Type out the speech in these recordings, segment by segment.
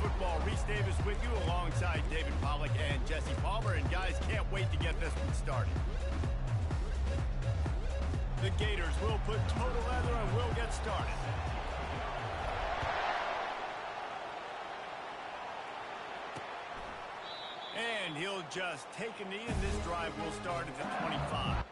Football. Reese Davis with you alongside David Pollack and Jesse Palmer. And guys, can't wait to get this one started. The Gators will put total leather and we'll get started. And he'll just take a knee, and this drive will start at the 25.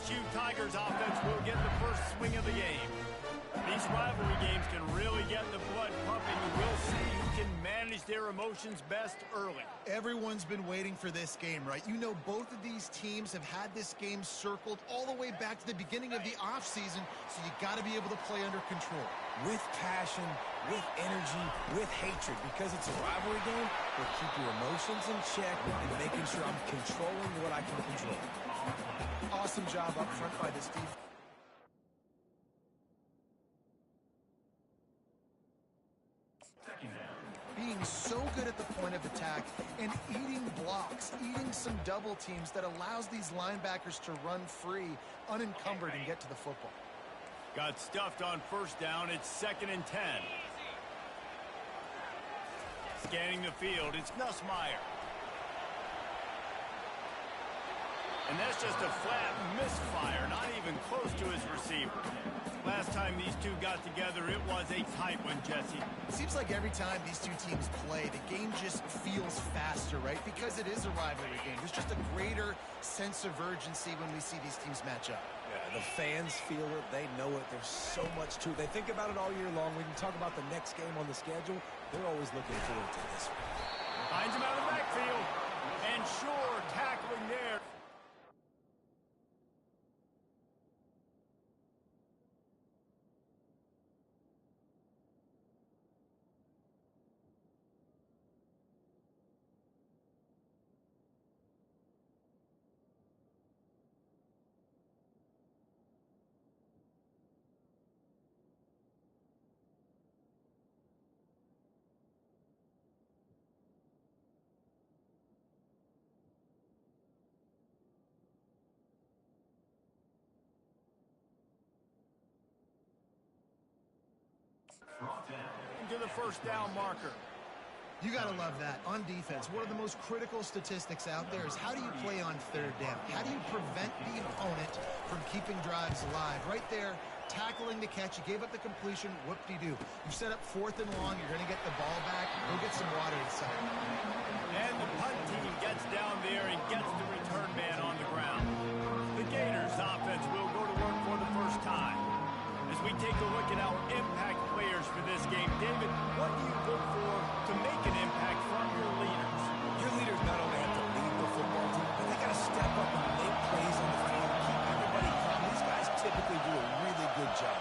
LSU Tigers offense will get the first swing of the game. These rivalry games can really get the blood pumping, and we'll see who can manage their emotions best early. Everyone's been waiting for this game, right? You know, both of these teams have had this game circled all the way back to the beginning of the offseason, so you got to be able to play under control. With passion, with energy, with hatred, because it's a rivalry game, we'll keep your emotions in check and making sure I'm controlling what I can control. Awesome job up front by this defense. Being so good at the point of attack and eating blocks, eating some double teams that allows these linebackers to run free, unencumbered, and get to the football. Got stuffed on first down. It's 2nd and 10. Scanning the field, it's Nussmeier. And that's just a flat misfire, not even close to his receiver. Last time these two got together, it was a tight one, Jesse. It seems like every time these two teams play, the game just feels faster, right? Because it is a rivalry game. There's just a greater sense of urgency when we see these teams match up. Yeah, the fans feel it. They know it. There's so much to it. They think about it all year long. We can talk about the next game on the schedule. They're always looking forward to this one. Finds him out of the backfield. And sure, tackling there. To the first down marker. You got to love that. On defense, one of the most critical statistics out there is how do you play on third down? How do you prevent the opponent from keeping drives alive? Right there, tackling the catch. You gave up the completion. Whoop-de-doo. You set up 4th and long. You're going to get the ball back. Go get some water inside. And the punt team gets down there and gets the return man on the ground. The Gators offense will go to work for the first time. As we take a look at our impact players for this game, David, what do you look for to make an impact from your leaders? Your leaders not only have to lead the football team, but they got to step up and make plays on the field, keep everybody calm. These guys typically do a really good job.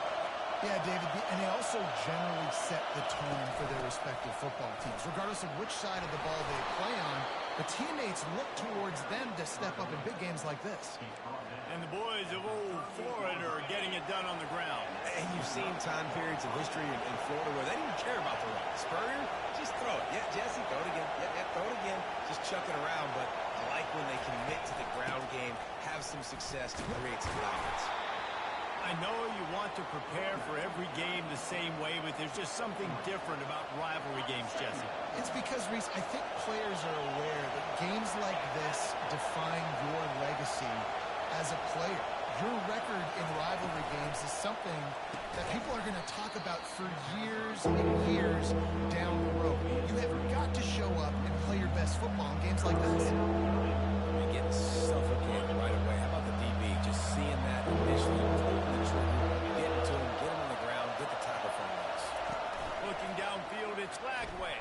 Yeah, David, and they also generally set the tone for their respective football teams. Regardless of which side of the ball they play on, the teammates look towards them to step up in big games like this. And the boys of old Florida are getting it done on the ground. And you've seen time periods in history in Florida where they didn't care about the run. Spurrier, just throw it. Yeah, Jesse, throw it again. Yeah, throw it again. Just chuck it around. But I like when they commit to the ground game, have some success to create some offense. I know you want to prepare for every game the same way, but there's just something different about rivalry games, Jesse. It's because, Reese, I think players are aware that games like this define your legacy as a player. Your record in rivalry games is something that people are going to talk about for years and years down the road. You have got to show up and play your best football in games like this. You're getting suffocated right away. How about the DB? Just seeing that initially, pulling the trigger, getting to him, get him on the ground, get the tackle from us. Looking downfield, it's Lagway.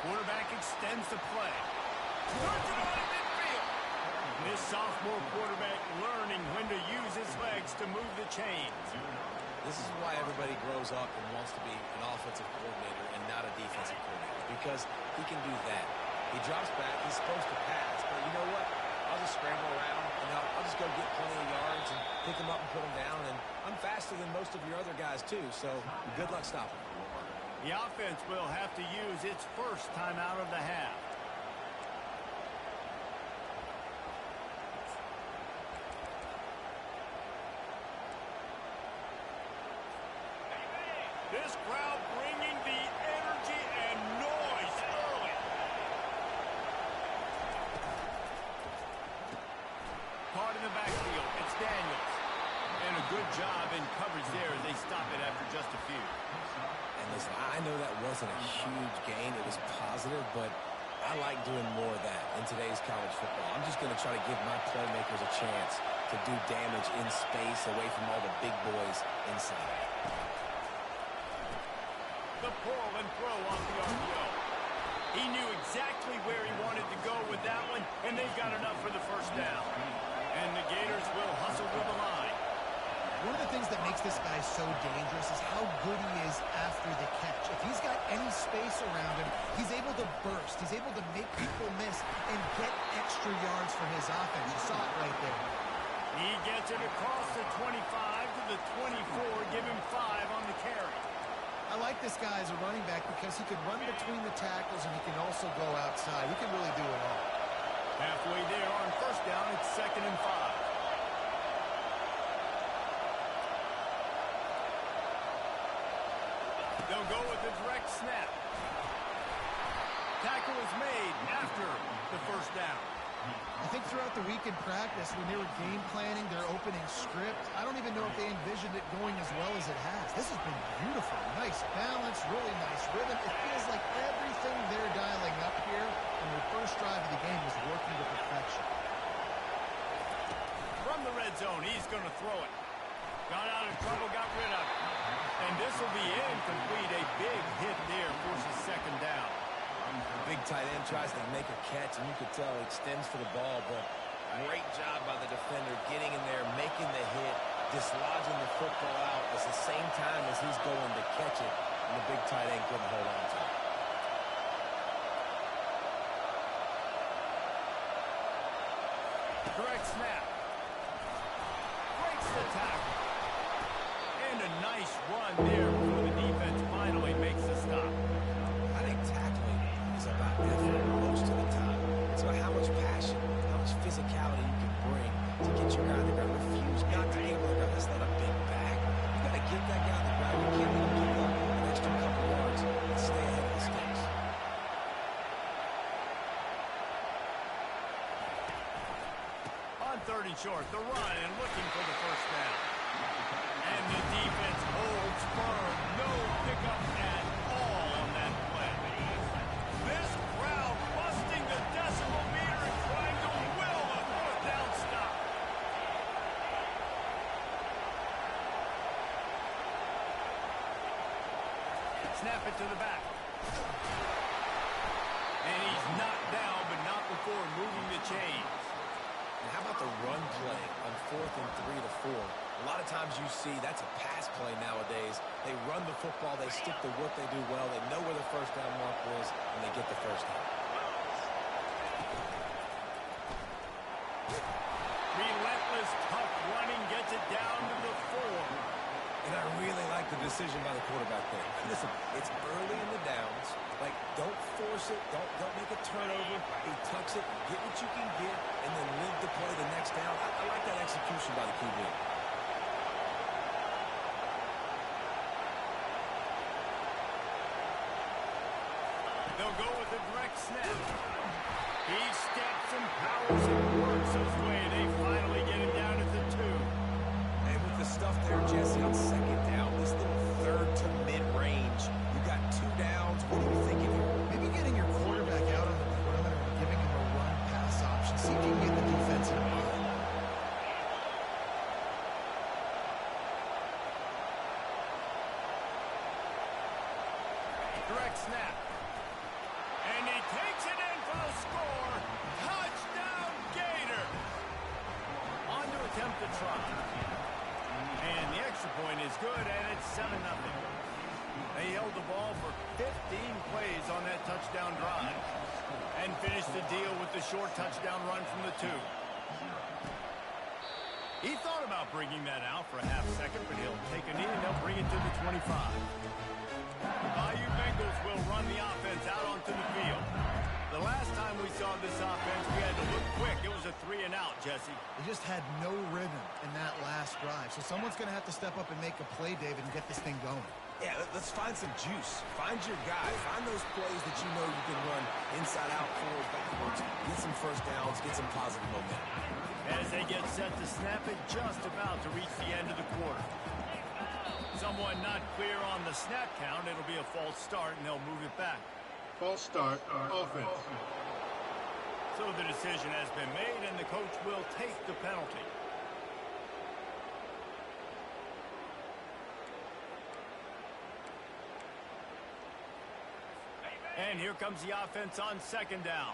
Quarterback extends the play. Starts it on in midfield. This sophomore quarterback learning when to use his legs to move the chains. This is why everybody grows up and wants to be an offensive coordinator and not a defensive coordinator, because he can do that. He drops back, he's supposed to pass, but you know what? I'll just scramble around, and I'll just go get plenty of yards and pick them up and put them down, and I'm faster than most of your other guys too, so good luck stopping. The offense will have to use its first timeout of the half. This crowd bringing the energy and noise early. Caught in the backfield, it's Daniels. And a good job in coverage there as they stop it after just a few. And listen, I know that wasn't a huge gain. It was positive, but I like doing more of that in today's college football. I'm just going to try to give my playmakers a chance to do damage in space away from all the big boys inside. The pull and throw off the RPO. He knew exactly where he wanted to go with that one, and they've got enough for the first down. And the Gators will hustle to the line. One of the things that makes this guy so dangerous is how good he is after the catch. If he's got any space around him, he's able to burst. He's able to make people miss and get extra yards for his offense. You saw it right there. He gets it across the 25 to the 24, give him 5 on the carry. I like this guy as a running back because he can run between the tackles and he can also go outside. He can really do it all. Halfway there on first down, it's 2nd and 5. They'll go with a direct snap. Tackle is made after the first down. I think throughout the week in practice, when they were game planning their opening script, I don't even know if they envisioned it going as well as it has. This has been beautiful. Nice balance, really nice rhythm. It feels like everything they're dialing up here in their first drive of the game is working to perfection. From the red zone, he's going to throw it. Got out of trouble, got rid of it. And this will be incomplete. A big hit there, forces second down. Big tight end tries to make a catch, and you could tell he extends for the ball, but great job by the defender getting in there, making the hit, dislodging the football out at the same time as he's going to catch it, and the big tight end couldn't hold on to it. Correct snap. Breaks the tackle. And a nice run there before the defense finally makes the stop. I think tackling is about effort most of the time. It's about how much passion, how much physicality you can bring to get your guy that refuse not to be able to go. That's not a big bag. You got to get that guy on the ground. You can't let him give up an extra couple yards and stay ahead of the sticks. On 3rd and short, the run and looking for the first down. And the defense holds firm. No pickup at all on that play. This crowd busting the decimal meter and trying to will a 4th down stop. Snap it to the back. And he's knocked down, but not before moving the chains. And how about the run play on 4th and 3 to 4? A lot of times you see that's a pass play nowadays. They run the football, they stick to what they do well, they know where the first down mark is, and they get the first down. Relentless, tough running gets it down to the 4. And I really like the decision by the quarterback there. Listen, it's early in the downs. Like, don't force it. Don't make a turnover. He tucks it, get what you can get, and then live to play the next down. I like that execution by the QB. They'll go with a direct snap. He steps and powers and works his way. They finally get him down at the 2. And with the stuff there, Jesse, on 2nd down, this little 3rd to mid-range, you got 2 downs. What are you thinking here? Maybe getting your quarterback out on the perimeter and giving him a run-pass option. See if you can get the defense in a run. Direct snap. And he takes it in for the score. Touchdown, Gator. On to attempt the try. And the extra point is good, and it's 7-0. They held the ball for 15 plays on that touchdown drive and finished the deal with the short touchdown run from the 2. He thought about bringing that out for a half second, but he'll take a knee and they'll bring it to the 25. The Bayou Bengals will run the offense out onto the field. The last time we saw this offense, we had to look quick. It was a 3-and-out, Jesse. They just had no rhythm in that last drive. So someone's going to have to step up and make a play, David, and get this thing going. Yeah, let's find some juice. Find your guy. Find those plays that you know you can run inside out, forward, backwards. Get some first downs. Get some positive momentum. As they get set to snap it, just about to reach the end of the quarter. Someone not clear on the snap count. It'll be a false start, and they'll move it back. False start, offense. So the decision has been made, and the coach will take the penalty. And here comes the offense on 2nd down.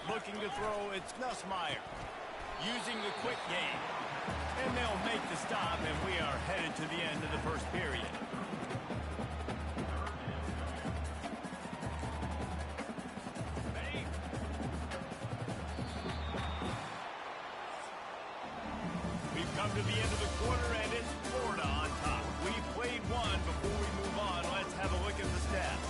Looking to throw, it's Nussmeier. Using the quick game. And they'll make the stop, and we are headed to the end of the first period. We've come to the end of the quarter, and it's Florida on top. We played one. Before we move on, let's have a look at the stats.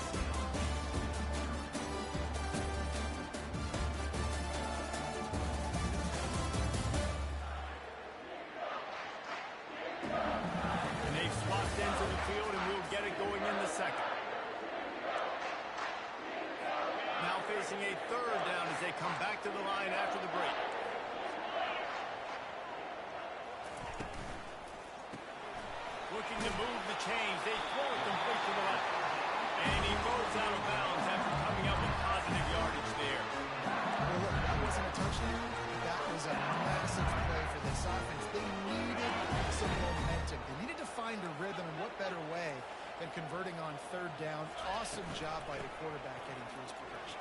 And they've swapped into the field, and we'll get it going in the second. facing a third down as they come back to the line after the break. Looking to move the chains. They throw it complete to the left. And he goes out of bounds after coming up with positive yardage there. Well, look, that wasn't a touchdown. That was a massive play for this offense. They needed some momentum. They needed to find a rhythm, and what better way than converting on third down. Awesome job by the quarterback getting through his progression.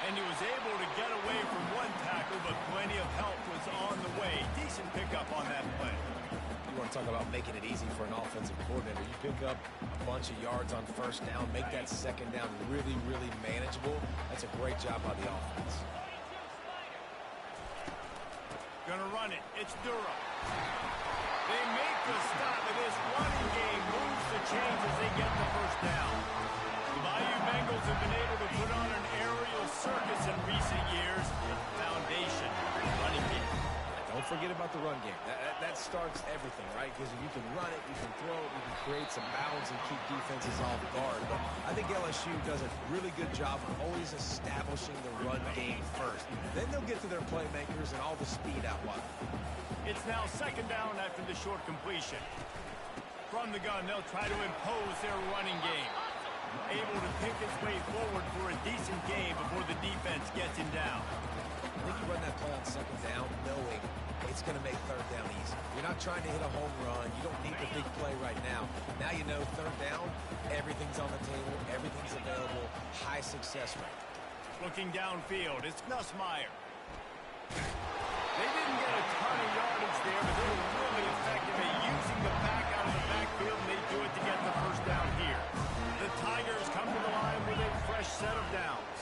And he was able to get away from one tackle, but plenty of help was on the way. Decent pickup on that play. You want to talk about making it easy for an offensive coordinator. You pick up a bunch of yards on first down, make that second down really, really manageable. That's a great job by the offense. Gonna run it. It's Durham. They make the stop, and this running game moves the chains as they get the first down. The Bayou Bengals have been able to put on an aerial circus in recent years. Foundation, running game. Don't forget about the run game. That starts everything, right? Because you can run it, you can throw it, you can create some bounds and keep defenses off guard. But I think LSU does a really good job of always establishing the run game first. Then they'll get to their playmakers and all the speed out wide. It's now second down after the short completion. From the gun, they'll try to impose their running game. Able to pick his way forward for a decent gain before the defense gets him down. I think you run that play on second down knowing it's going to make third down easy. You're not trying to hit a home run. You don't need the big play right now. Now you know third down, everything's on the table, everything's available, high success rate. Looking downfield, it's Nussmeier. They didn't get a ton of yardage there, but they were really effective at using the back out of the backfield, and they do it to get the first down here. The Tigers come to the line with a fresh set of downs.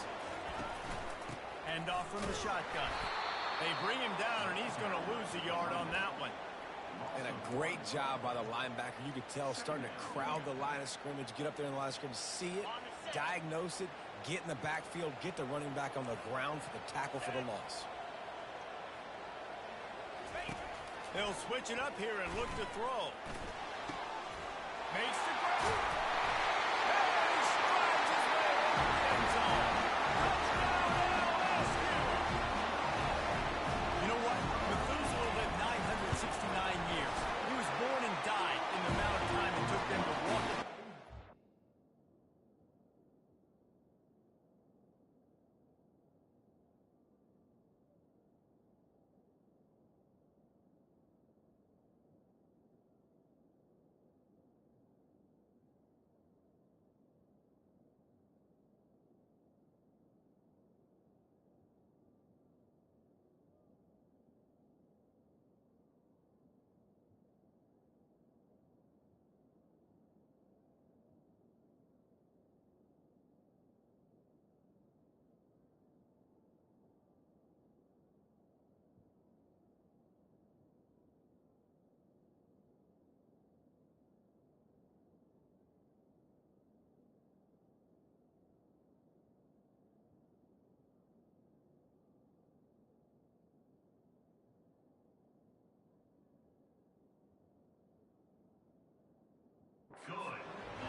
Hand off from the shotgun. They bring him down, and he's going to lose a yard on that one. And a great job by the linebacker. You could tell starting to crowd the line of scrimmage, get up there in the line of scrimmage, see it, diagnose it, get in the backfield, get the running back on the ground for the tackle for the loss. They'll switch it up here and look to throw. Makes the grab. And he strides his way into the end zone. Touchdown, LSU! You know what? Methuselah lived 969 years. He was born and died in the amount of time it took them to walk it.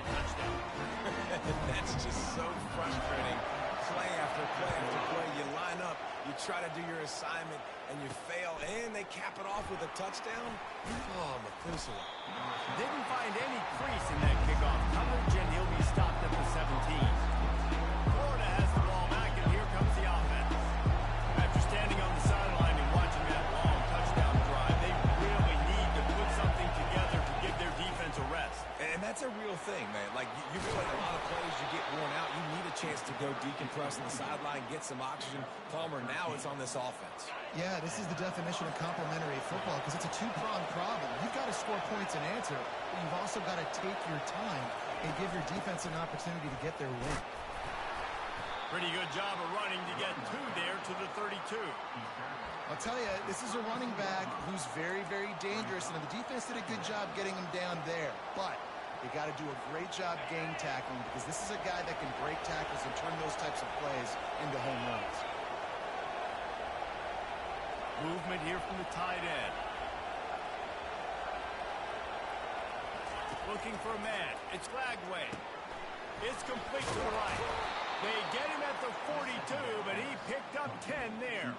Touchdown. That's just so frustrating. Play after play after play. You line up, you try to do your assignment, and you fail, and they cap it off with a touchdown. Oh, Methuselah. Didn't find any crease in that kickoff coverage, and he'll be stopped at the 17. Florida has the ball back, and here comes the offense. After standing on the sideline and watching that long touchdown drive, they really need to put something together to give their defense a rest. And that's a real thing, man. Like, you play a lot of plays, you get worn out. You need a chance to go decompress on the sideline, get some oxygen. Palmer, now it's on this offense. Yeah, this is the definition of complementary football because it's a two-pronged problem. You've got to score points and answer, but you've also got to take your time and give your defense an opportunity to get their win. Pretty good job of running to get two there to the 32. I'll tell you, this is a running back who's very, very dangerous, and the defense did a good job getting him down there. But you got to do a great job gang tackling because this is a guy that can break tackles and turn those types of plays into home runs. Movement here from the tight end. Looking for a man. It's Lagway. It's complete to the right. They get him at the 42, but he picked up 10 there.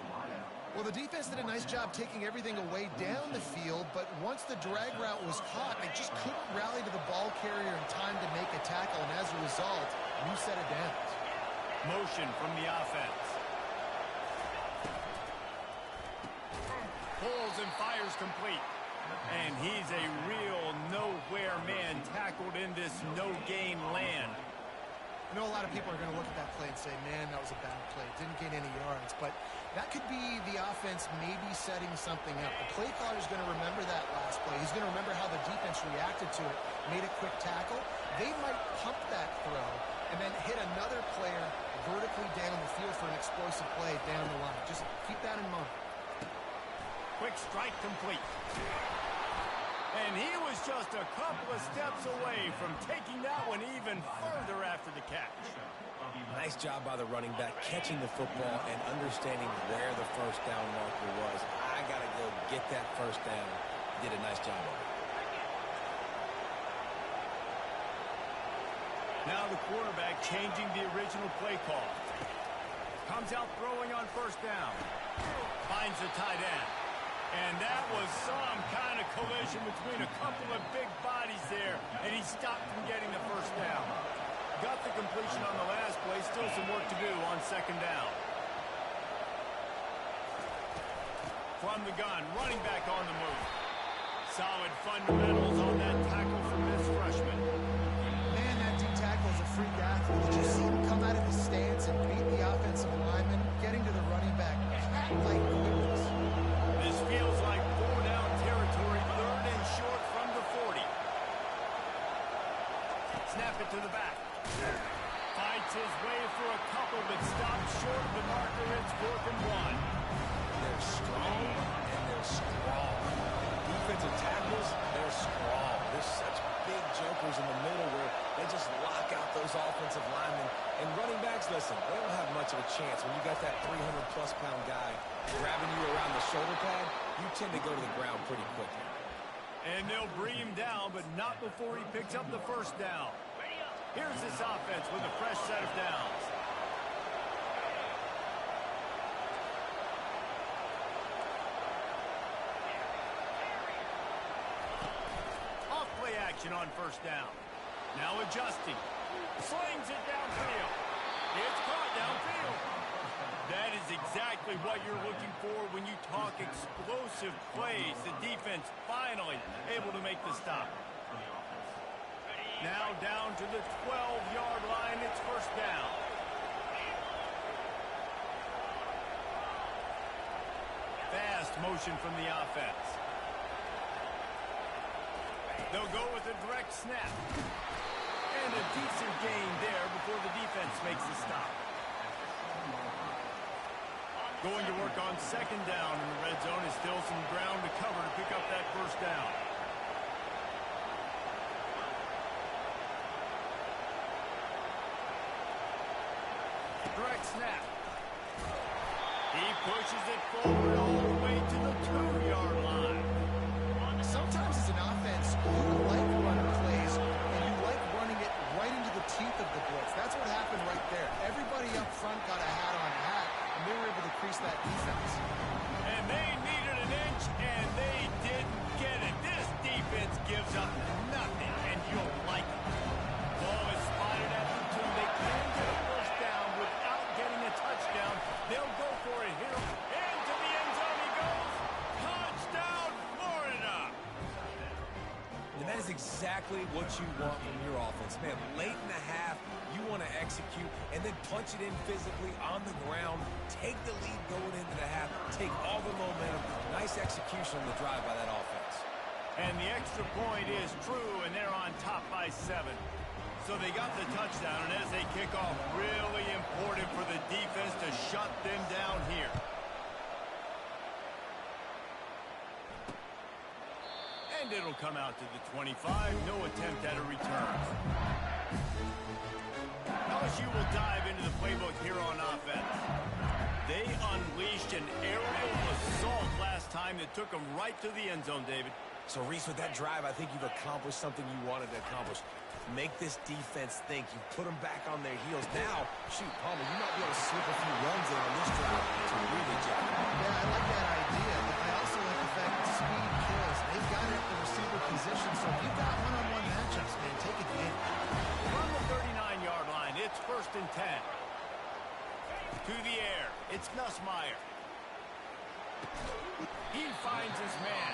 Well, the defense did a nice job taking everything away down the field, but once the drag route was caught, they just couldn't rally to the ball carrier in time to make a tackle, and as a result, you set it down. Motion from the offense. Pulls and fires complete. And he's a real nowhere man tackled in this no-gain land. I know a lot of people are going to look at that play and say, man, that was a bad play. Didn't gain any yards. But that could be the offense maybe setting something up. The play caller is going to remember that last play. He's going to remember how the defense reacted to it, made a quick tackle. They might pump that throw and then hit another player vertically down the field for an explosive play down the line. Just keep that in mind. Quick strike complete. And he was just a couple of steps away from taking that one even further after the catch. Nice job by the running back, catching the football and understanding where the first down marker was. I got to go get that first down. He did a nice job of it. Now the quarterback changing the original play call. Comes out throwing on first down. Finds the tight end. And that was some kind of collision between a couple of big bodies there, and he stopped from getting the first down. Got the completion on the last play, still some work to do on second down. From the gun, running back on the move. Solid fundamentals on that tackle from this freshman. Man, that D tackle is a freak athlete. Did you see him come out of the stance and beat the offensive lineman, getting to the running back like quickness? This feels like 4-down territory, third and short from the 40. Snap it to the back. Fights his way for a couple, but stops short of the marker. It's 4th and 1. They're strong and they're strong. Defensive tackles, they're strong. There's such big jokers in the middle where they just lock out those offensive linemen. And running backs, listen, they don't have much of a chance. When you got that 300-plus pound guy grabbing you around the shoulder pad, you tend to go to the ground pretty quickly. And they'll bring him down, but not before he picks up the first down. Here's this offense with a fresh set of downs. Off play action on first down. Now adjusting. Slings it downfield. It's caught downfield. That is exactly what you're looking for when you talk explosive plays. The defense finally able to make the stop. Now down to the 12-yard line. It's first down. Fast motion from the offense. They'll go with a direct snap. And a decent gain there before the defense makes the stop. Going to work on second down in the red zone. Is still some ground to cover to pick up that first down. Direct snap. He pushes it forward all the way to the 2-yard line. Sometimes as an offense, you like running plays, and you like running it right into the teeth of the blitz. That's what happened right there. Everybody up front got a hat, and they were able to crease that defense. And they needed an inch, and they didn't get it. This defense gives up nothing, and you'll like it. Ball is spotted at the 2. They can get a first down without getting a touchdown. They'll go for it here. Into the end zone he goes. Touchdown, Florida! And that is exactly what you want from your offense. Man, late in the half, you want to execute and then punch it in physically on the ground. Take the lead going into the half. Take all the momentum. Nice execution on the drive by that offense. And the extra point is true, and they're on top by 7. So they got the touchdown, and as they kick off, really important for the defense to shut them down here. And it'll come out to the 25. No attempt at a return. LSU will dive into the playbook here on offense. They unleashed an aerial assault last time that took them right to the end zone, David. So, Reese, with that drive, I think you've accomplished something you wanted to accomplish. Make this defense think. You put them back on their heels. Now, shoot, Palmer, you might be able to slip a few runs in on this drive to really jack it. Yeah, I like that idea, but I also like the fact that speed kills. They've got it at the receiver position, so if you've got one-on-one matchups, man, take advantage. From the 39-yard line, it's 1st and 10. To the air, it's Nussmeier. He finds his man.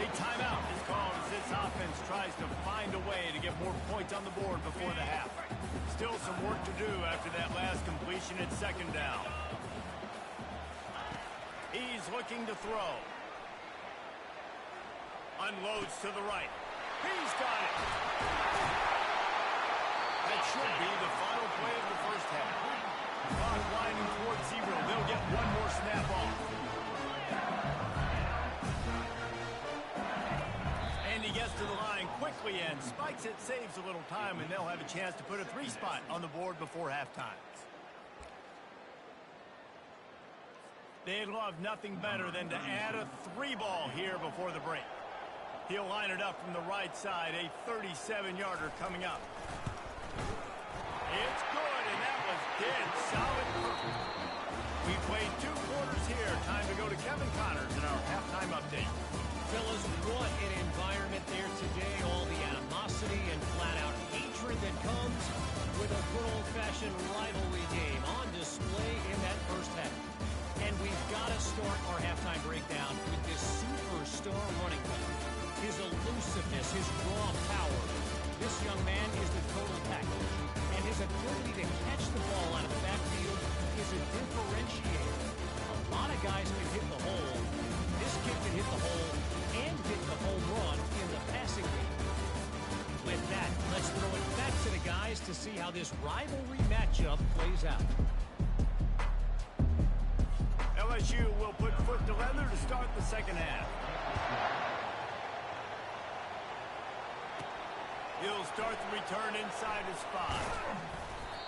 A timeout is called as this offense tries to find a way to get more points on the board before the half. Still some work to do after that last completion at 2nd down. He's looking to throw. Unloads to the right. He's got it. That should be the final play of the first half. Clock winding towards 0. They'll get one more snap off. And he gets to the line quickly and spikes it, saves a little time, and they'll have a chance to put a 3-spot on the board before halftime. They'd love nothing better than to add a 3-ball here before the break. He'll line it up from the right side, a 37-yarder coming up. It's good, and that was dead solid. We played 2 quarters here. Time to go to Kevin Connors in our halftime update. Fellas, what an environment there today. All the animosity and flat-out hatred that comes with a good old-fashioned rivalry game on display in that first half. And we've got to start our halftime breakdown with this superstar running back. His elusiveness, his raw power. This young man is the total package. And his ability to catch the ball out of the backfield is a differentiator. A lot of guys can hit the hole. This kid can hit the hole and hit the home run in the passing game. With that, let's throw it back to the guys to see how this rivalry matchup plays out. LSU will put foot to leather to start the second half. He'll start the return inside his 5.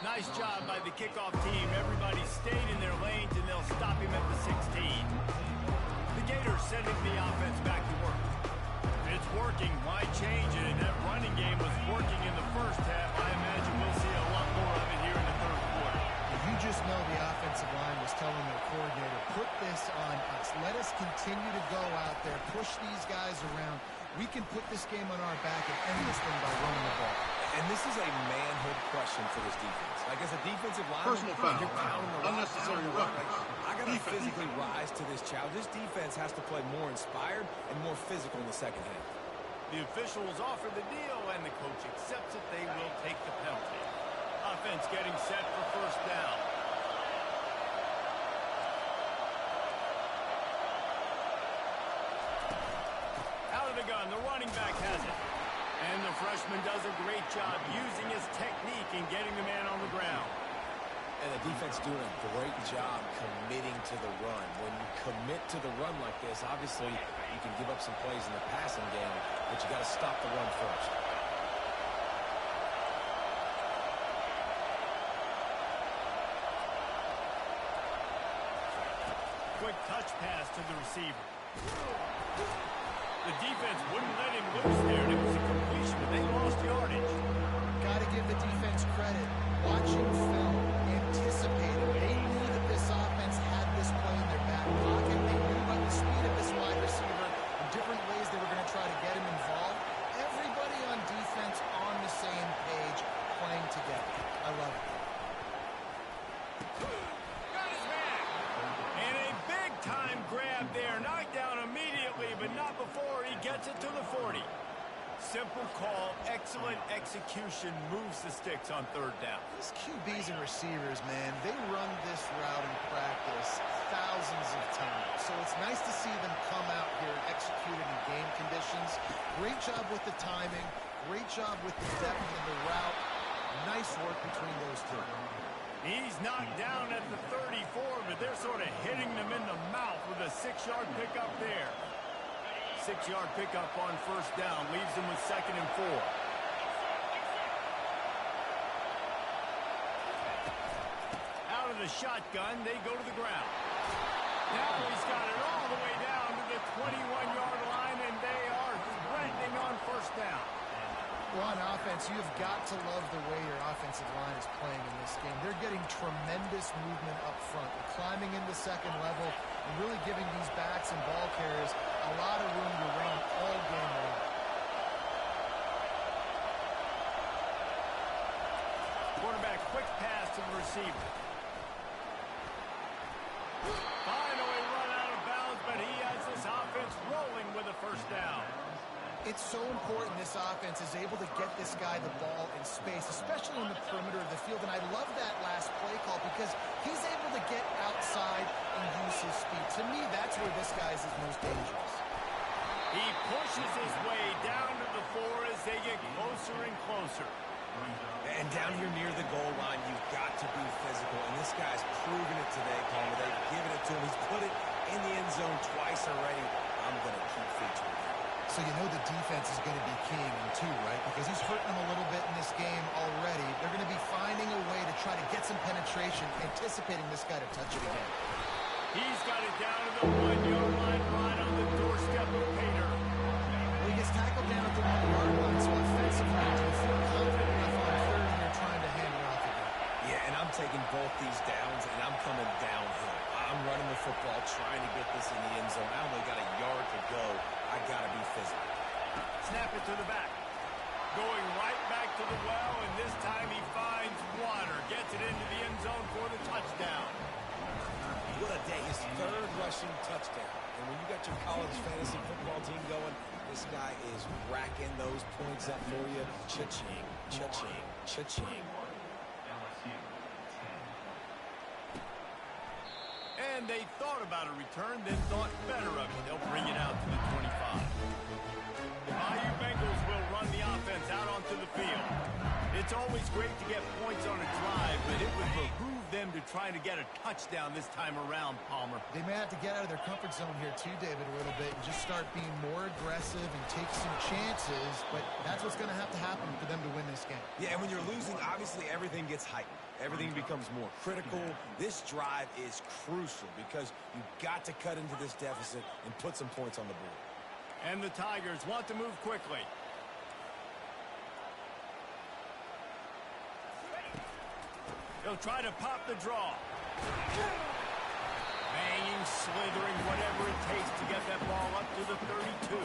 Nice job by the kickoff team. Everybody stayed in their lanes, and they'll stop him at the 16. The Gators sending the offense back to work. It's working. Why change it? And that running game was working in the first half. I imagine we'll see a lot more of it here in the 3rd quarter. You just know the offensive line was telling their coordinator, put this on us. Let us continue to go out there, push these guys around. We can put this game on our back and end this thing by running the ball. And this is a manhood question for this defense. Like, as a defensive lineman, Personal foul. you're pounding the rock. Unnecessary roughness. I got to physically rise to this challenge. This defense has to play more inspired and more physical in the second half. The officials offer the deal, and the coach accepts it. They will take the penalty. Offense getting set for 1st down. Out of the gun, the running back has it. And the freshman does a great job using his technique and getting the man on the ground. And the defense doing a great job committing to the run. When you commit to the run like this, obviously you can give up some plays in the passing game, but you got to stop the run first. Quick touch pass to the receiver. The defense wouldn't let him loose there, and it was a completion, but they lost yardage. Got to give the defense credit. Watching film, anticipating. They knew that this offense had this play in their back pocket. They knew about the speed of this wide receiver and different ways they were going to try to get him involved. Everybody on defense on the same page, playing together. I love it. Got his man. And a big-time grab there. Knocked down immediately, but not before he gets it to the 40. Simple call, excellent execution, moves the sticks on 3rd down. These QBs and receivers, man, they run this route in practice thousands of times. So it's nice to see them come out here and execute it in game conditions. Great job with the timing. Great job with the depth of the route. Nice work between those two. He's knocked down at the 34, but they're sort of hitting them in the mouth with a 6-yard pickup there. 6-yard pickup on 1st down, leaves them with 2nd and 4. Out of the shotgun, they go to the ground. Now he's got it all the way down to the 21-yard line, and they are on first down. Well, on offense, you've got to love the way your offensive line is playing in this game. They're getting tremendous movement up front. They're climbing into second level and really giving these backs and ball carriers a lot of room to run all game long. Quarterback, quick pass to the receiver. Finally run out of bounds, but he has this offense rolling with a first down. It's so important this offense is able to get this guy the ball in space, especially in the perimeter of the field. And I love that last play call because he's able to get outside and use his speed. To me, that's where this guy is his most dangerous. He pushes his way down to the floor as they get closer and closer. And down here near the goal line, you've got to be physical. And this guy's proven it today, Palmer. They've given it to him. He's put it in the end zone twice already. I'm going to keep featuring him. So you know the defense is going to be keying him too, right? Because he's hurting them a little bit in this game already. They're going to be finding a way to try to get some penetration, anticipating this guy to touch it again. He's got it down to the 1-yard line, right on the doorstep of Pater. Well, he gets tackled down at the 1-yard line, so offensively, do you feel confident enough on third and you're trying to hand it off again? Yeah, and I'm taking both these downs, and I'm coming downhill. I'm running the football, trying to get this in the end zone. I only got a yard to go. I got to be physical. Snap it to the back. Going right back to the well, and this time he finds water. Gets it into the end zone for the touchdown. What a day. His third rushing touchdown. And when you got your college fantasy football team going, this guy is racking those points up for you. Cha-ching, cha-ching, cha-ching. And they thought about a return, then thought better of it. They'll bring it out to the 25. The Bayou Bengals will run the offense out onto the field. It's always great to get points on a drive, but it would behoove them to try to get a touchdown this time around, Palmer. They may have to get out of their comfort zone here too, David, a little bit and just start being more aggressive and take some chances, but that's what's going to have to happen for them to win this game. Yeah, and when you're losing, obviously everything gets heightened. Everything becomes more critical. This drive is crucial because you've got to cut into this deficit and put some points on the board. And the Tigers want to move quickly. They'll try to pop the draw. Banging, slithering, whatever it takes to get that ball up to the 32.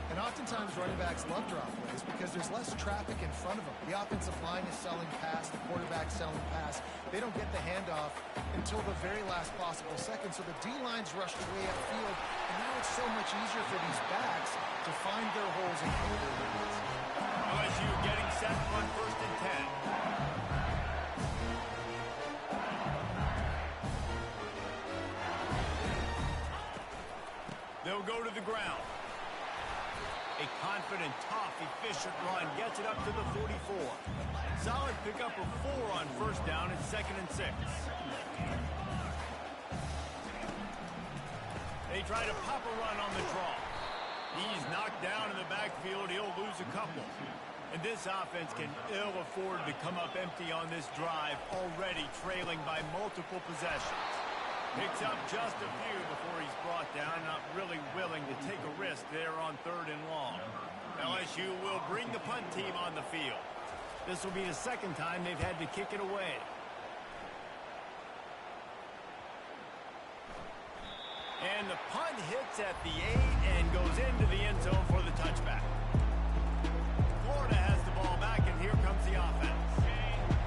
And oftentimes running backs love drop plays because there's less traffic in front of them. The offensive line is selling pass, the quarterback's selling pass. They don't get the handoff until the very last possible second, so the D-line's rushed way upfield, and now it's so much easier for these backs to find their holes and cover their leads. LSU getting set on 1st and 10. They'll go to the ground. A confident, tough, efficient run gets it up to the 44. Solid pickup of 4 on first down and 2nd and 6. They try to pop a run on the draw. He's knocked down in the backfield. He'll lose a couple. And this offense can ill afford to come up empty on this drive, already trailing by multiple possessions. Picks up just a few before he's brought down, not really willing to take a risk there on 3rd and long. LSU will bring the punt team on the field. This will be the second time they've had to kick it away. And the punt hits at the 8 and goes into the end zone for the touchback. Florida has the ball back, and here comes the offense.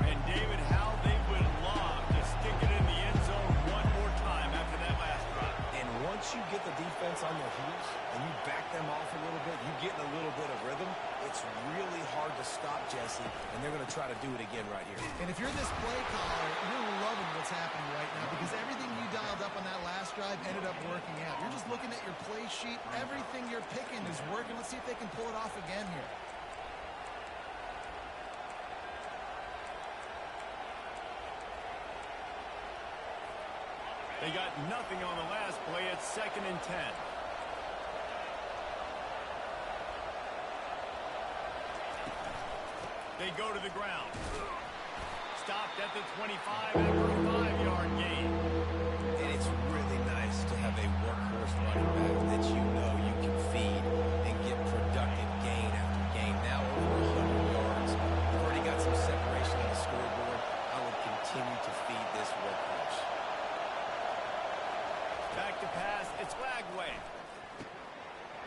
And David, how they would love to stick it in the end zone one more time after that last drive. And once you get the defense on their heels and you back them off a little bit, you get in a little bit of rhythm, it's really hard to stop, Jesse, and they're going to try to do it again right here. And if you're this play caller, you're loving what's happening right now because everything you dialed up on that last drive ended up working out. You're just looking at your play sheet. Everything you're picking is working. Let's see if they can pull it off again here. They got nothing on the last play. It's 2nd and 10. They go to the ground. Stopped at the 25 after a 5-yard gain. And it's really nice nice to have a workhorse running back that you know you can feed and get productive gain after gain. Now over 100 yards. We've already got some separation on the scoreboard. I would continue to feed this workhorse. Back to pass. It's Lagway.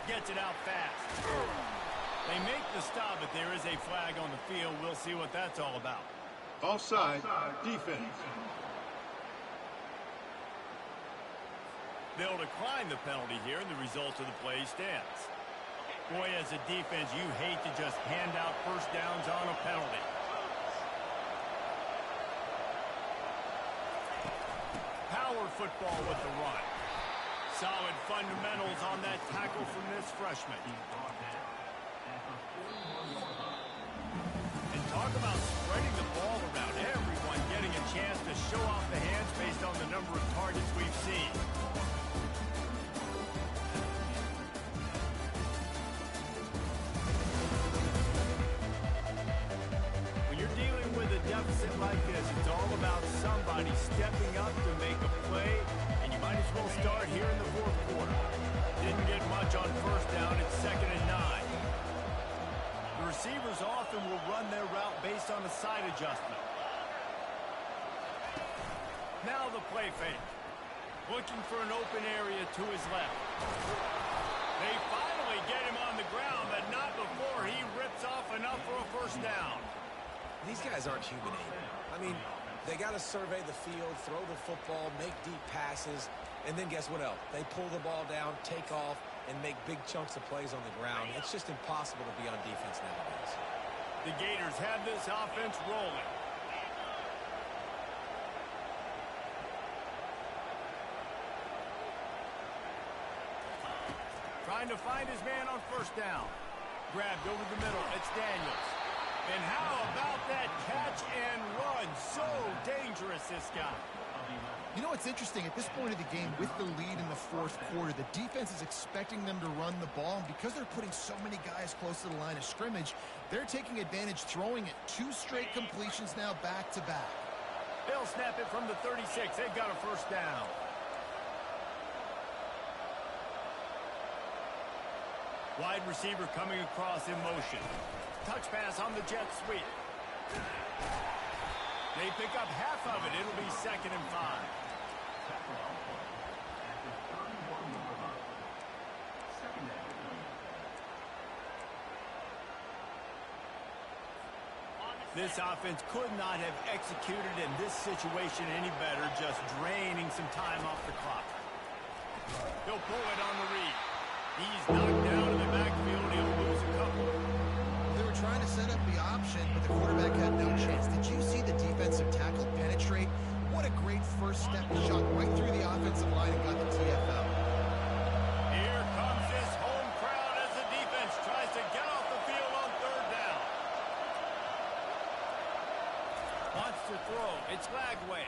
Gets it out fast. They make the stop, but there is a flag on the field. We'll see what that's all about. Offside, defense. They'll decline the penalty here, and the result of the play stands. Boy, as a defense, you hate to just hand out first downs on a penalty. Power football with the run. Solid fundamentals on that tackle from this freshman. And talk about spreading the ball around. Everyone getting a chance to show off the hands based on the number of targets we've seen. When you're dealing with a deficit like this, it's all about somebody stepping up to make a play, and you might as well start here in the fourth quarter. Didn't get much on first down. It's 2nd and 9. The receivers often will run their route based on a side adjustment. Now the play fake. Looking for an open area to his left. They finally get him on the ground, but not before he rips off enough for a first down. These guys aren't human aid. I mean, they got to survey the field, throw the football, make deep passes, and then guess what else? They pull the ball down, take off, and make big chunks of plays on the ground. It's just impossible to be on defense nowadays. The Gators have this offense rolling. Trying to find his man on first down. Grabbed over the middle. It's Daniels. And how about that catch and run? So dangerous, this guy. You know what's interesting? At this point of the game, with the lead in the fourth quarter, the defense is expecting them to run the ball. And because they're putting so many guys close to the line of scrimmage, they're taking advantage, throwing it. 2 straight completions now back to back. They'll snap it from the 36. They've got a first down. Wide receiver coming across in motion. Touch pass on the jet sweep. They pick up half of it. It'll be 2nd and 5. This offense could not have executed in this situation any better, just draining some time off the clock. He'll pull it on the read. He's knocked down in the backfield. He'll lose a couple. They were trying to set up the option, but the quarterback had no chance. Did you see the defensive tackle penetrate? What a great first step. He shot right through the offensive line and got the TFL. Here comes this home crowd as the defense tries to get off the field on 3rd down. Wants to throw. It's Lagway.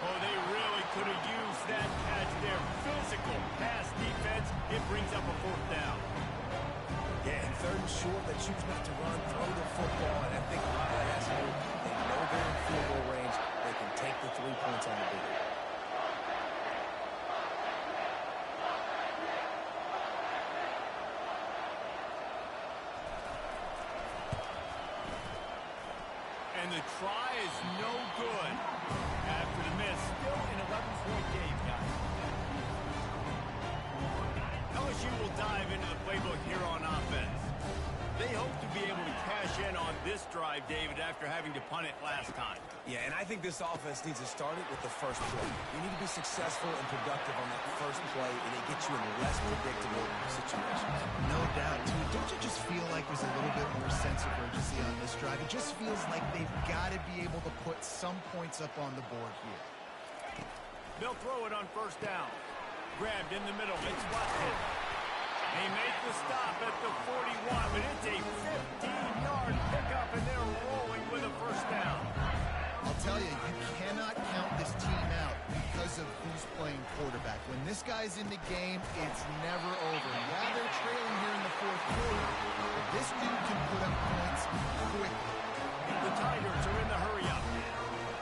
Oh, they really could have used that catch there. Physical pass defense. It brings up a 4th down. Yeah, and 3rd and short, they choose not to run, throw the football, and I think a lot of that has to do. They know they're in field goal range. They can take the 3 points on the board. And the try is no good. After the miss, still an 11-point game, guys. LSU will dive into the playbook here on offense. They hope to be able to cash in on this drive, David, after having to punt it last time. Yeah, and I think this offense needs to start it with the first play. You need to be successful and productive on that first play, and it gets you in less predictable situations. No doubt, too. Don't you just feel like there's a little bit more sense of urgency on this drive? It just feels like they've got to be able to put some points up on the board here. They'll throw it on first down. Grabbed in the middle. It's Watson. They make the stop at the 41, but it's a 15-yard pickup, and they're rolling with a first down. I'll tell you, you cannot count this team out because of who's playing quarterback. When this guy's in the game, it's never over. Yeah, they're trailing here in the fourth quarter, but this dude can put up points quickly. The Tigers are in the hurry-up.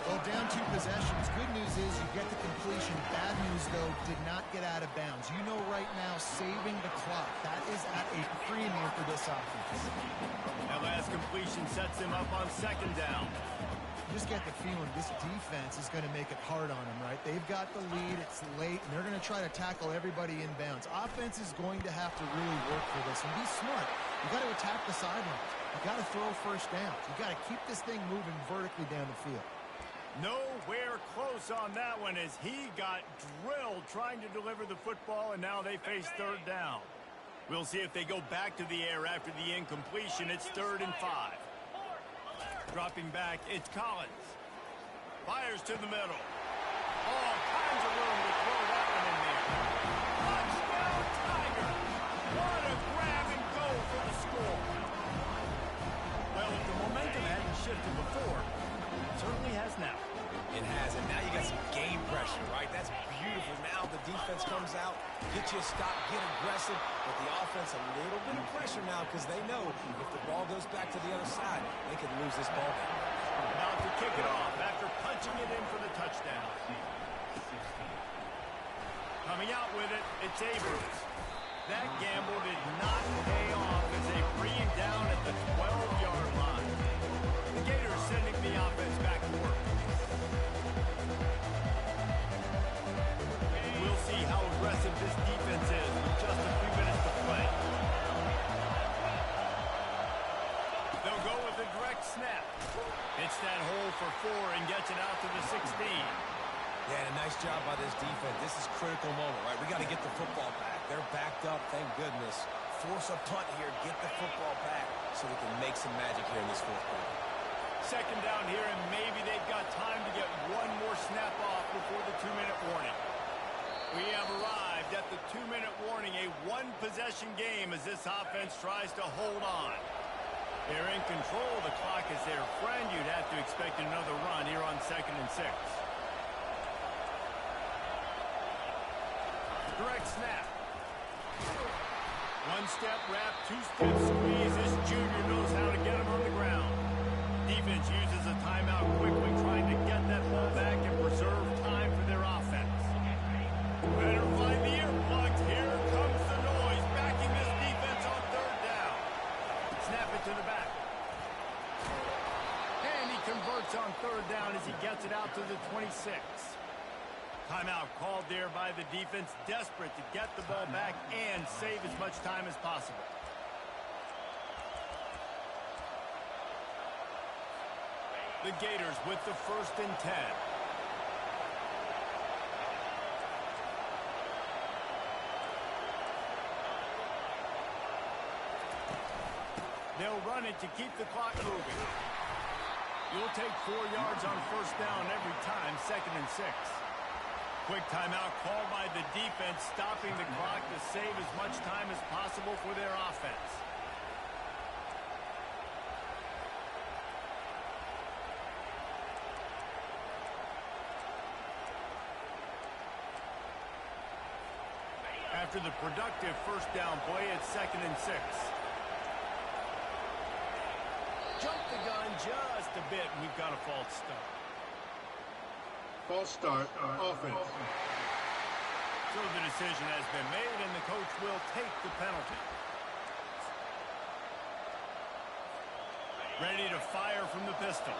Well, down 2 possessions. Good news is you get the completion. Bad news, though, did not get out of bounds. You know right now, saving the clock, that is at a premium for this offense. That last completion sets him up on second down. You just get the feeling this defense is going to make it hard on them, right? They've got the lead, it's late, and they're going to try to tackle everybody inbounds. Offense is going to have to really work for this and be smart. You got to attack the sidelines. You got to throw first downs. You got to keep this thing moving vertically down the field. Nowhere close on that one as he got drilled trying to deliver the football, and now they face third down. We'll see if they go back to the air after the incompletion. It's 3rd and 5. Dropping back, it's Collins. Fires to the middle. All kinds of room to throw that one in there. Touchdown, Tiger! What a grab and go for the score. Well, if the momentum hadn't shifted before, it certainly has now. It has, and now you got some game pressure, right? That's beautiful. Now the defense comes out, get you a stop, get aggressive, but the offense a little bit of pressure now because they know if the ball goes back to the other side, they could lose this ball game. About to kick it off after punching it in for the touchdown. Coming out with it, it's Abrams. That gamble did not pay off as they bring him down at the 12-yard line. The Gators sending the offense back to work. We'll see how aggressive this defense is with just a few minutes to play. They'll go with a direct snap. Hits that hole for 4 and gets it out to the 16. Yeah, and a nice job by this defense. This is critical moment, right? We got to get the football back. They're backed up, thank goodness. Force a punt here, get the football back so we can make some magic here in this fourth quarter. Second down here, and maybe they've got time to get one more snap off before the 2-minute warning. We have arrived at the 2-minute warning, a one-possession game as this offense tries to hold on. They're in control of the clock as their friend. You'd have to expect another run here on 2nd and 6. Direct snap. One-step wrap, two-step squeeze. This junior knows how to get him on the ground. Defense uses a timeout quickly, trying to get that ball back and preserve time for their offense. Better find the earplugs. Here comes the noise, backing this defense on 3rd down. Snap it to the back. And he converts on 3rd down as he gets it out to the 26. Timeout called there by the defense, desperate to get the ball back and save as much time as possible. The Gators with the 1st and 10. They'll run it to keep the clock moving. You'll take 4 yards on 1st down every time, 2nd and 6. Quick timeout called by the defense, stopping the clock to save as much time as possible for their offense. After the productive 1st down play, it's 2nd and 6. Jump the gun just a bit, and we've got a false start. False start, offense. So the decision has been made, and the coach will take the penalty. Ready to fire from the pistol.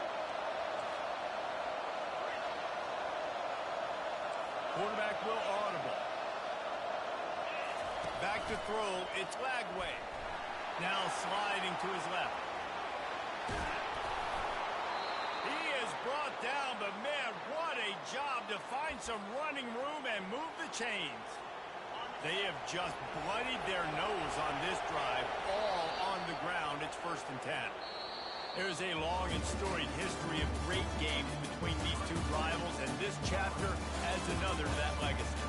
Quarterback will audible. Back to throw, it's Lagway. Now sliding to his left. He is brought down, but man, what a job to find some running room and move the chains. They have just bloodied their nose on this drive, all on the ground. It's 1st and 10. There's a long and storied history of great games between these two rivals, and this chapter adds another to that legacy.